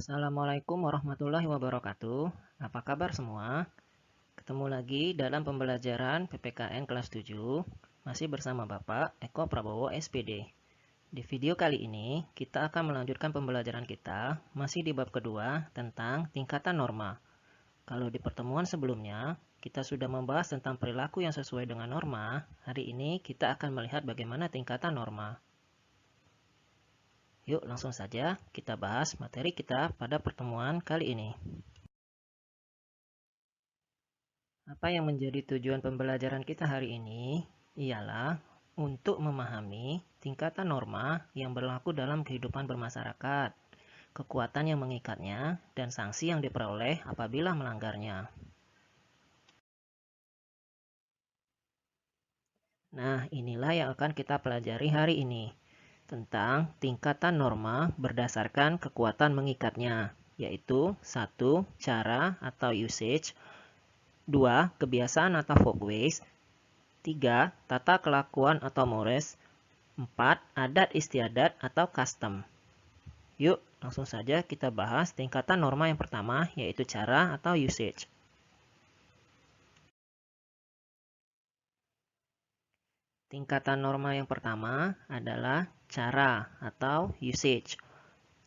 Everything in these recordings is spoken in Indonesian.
Assalamualaikum warahmatullahi wabarakatuh. Apa kabar semua? Ketemu lagi dalam pembelajaran PPKN kelas 7, masih bersama Bapak Eko Prabowo SPD. Di video kali ini, kita akan melanjutkan pembelajaran kita masih di bab kedua tentang tingkatan norma. Kalau di pertemuan sebelumnya, kita sudah membahas tentang perilaku yang sesuai dengan norma. Hari ini kita akan melihat bagaimana tingkatan norma. Yuk langsung saja kita bahas materi kita pada pertemuan kali ini. Apa yang menjadi tujuan pembelajaran kita hari ini ialah untuk memahami tingkatan norma yang berlaku dalam kehidupan bermasyarakat, kekuatan yang mengikatnya, dan sanksi yang diperoleh apabila melanggarnya. Nah, inilah yang akan kita pelajari hari ini, tentang tingkatan norma berdasarkan kekuatan mengikatnya, yaitu 1. Cara atau usage, 2. Kebiasaan atau folkways, 3. Tata kelakuan atau mores, 4. Adat istiadat atau custom. Yuk, langsung saja kita bahas tingkatan norma yang pertama, yaitu cara atau usage. Tingkatan norma yang pertama adalah cara atau usage.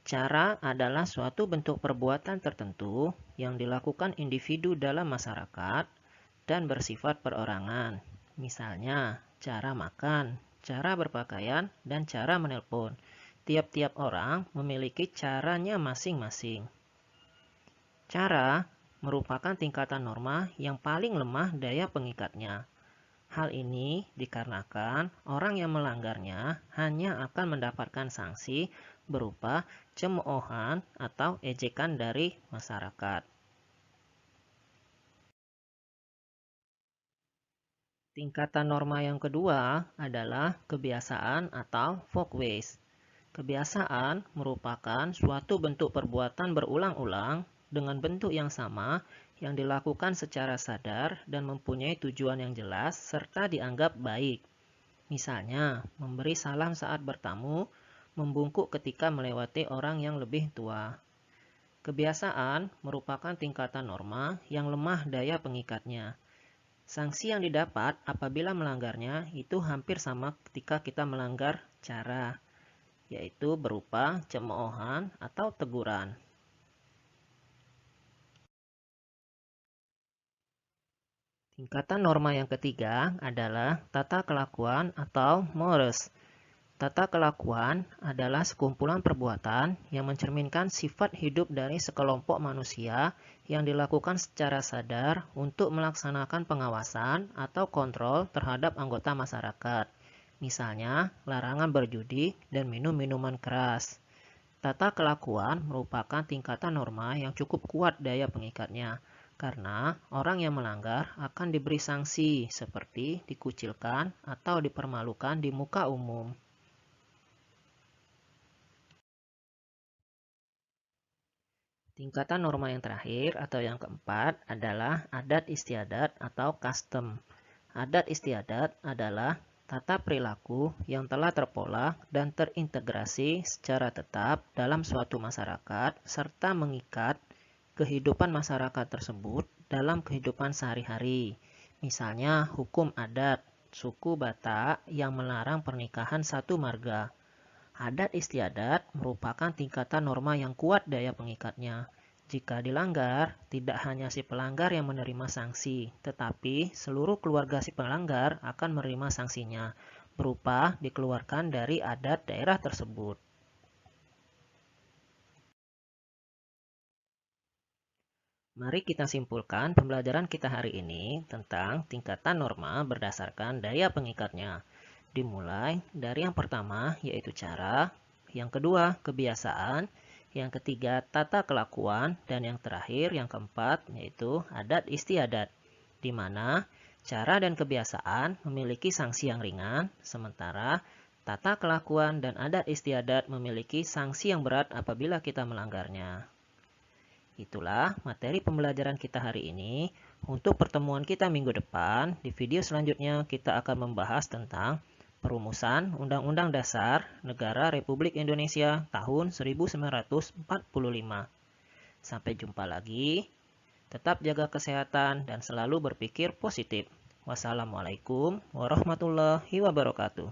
Cara adalah suatu bentuk perbuatan tertentu yang dilakukan individu dalam masyarakat dan bersifat perorangan. Misalnya, cara makan, cara berpakaian, dan cara menelpon. Tiap-tiap orang memiliki caranya masing-masing. Cara merupakan tingkatan norma yang paling lemah daya pengikatnya. Hal ini dikarenakan orang yang melanggarnya hanya akan mendapatkan sanksi berupa cemoohan atau ejekan dari masyarakat. Tingkatan norma yang kedua adalah kebiasaan atau folkways. Kebiasaan merupakan suatu bentuk perbuatan berulang-ulang dengan bentuk yang sama yang dilakukan secara sadar dan mempunyai tujuan yang jelas serta dianggap baik. Misalnya, memberi salam saat bertamu, membungkuk ketika melewati orang yang lebih tua. Kebiasaan merupakan tingkatan norma yang lemah daya pengikatnya. Sanksi yang didapat apabila melanggarnya itu hampir sama ketika kita melanggar cara, yaitu berupa cemoohan atau teguran. Tingkatan norma yang ketiga adalah tata kelakuan atau mores. Tata kelakuan adalah sekumpulan perbuatan yang mencerminkan sifat hidup dari sekelompok manusia yang dilakukan secara sadar untuk melaksanakan pengawasan atau kontrol terhadap anggota masyarakat. Misalnya, larangan berjudi dan minum minuman keras. Tata kelakuan merupakan tingkatan norma yang cukup kuat daya pengikatnya, karena orang yang melanggar akan diberi sanksi seperti dikucilkan atau dipermalukan di muka umum. Tingkatan norma yang terakhir atau yang keempat adalah adat istiadat atau custom. Adat istiadat adalah tata perilaku yang telah terpola dan terintegrasi secara tetap dalam suatu masyarakat serta mengikat kehidupan masyarakat tersebut dalam kehidupan sehari-hari. Misalnya hukum adat suku Batak yang melarang pernikahan satu marga. Adat istiadat merupakan tingkatan norma yang kuat daya pengikatnya. Jika dilanggar, tidak hanya si pelanggar yang menerima sanksi, tetapi seluruh keluarga si pelanggar akan menerima sanksinya, berupa dikeluarkan dari adat daerah tersebut. Mari kita simpulkan pembelajaran kita hari ini tentang tingkatan norma berdasarkan daya pengikatnya. Dimulai dari yang pertama yaitu cara, yang kedua kebiasaan, yang ketiga tata kelakuan, dan yang terakhir yang keempat yaitu adat istiadat, di mana cara dan kebiasaan memiliki sanksi yang ringan, sementara tata kelakuan dan adat istiadat memiliki sanksi yang berat apabila kita melanggarnya. Itulah materi pembelajaran kita hari ini. Untuk pertemuan kita minggu depan, di video selanjutnya kita akan membahas tentang perumusan Undang-Undang Dasar Negara Republik Indonesia tahun 1945. Sampai jumpa lagi. Tetap jaga kesehatan dan selalu berpikir positif. Wassalamualaikum warahmatullahi wabarakatuh.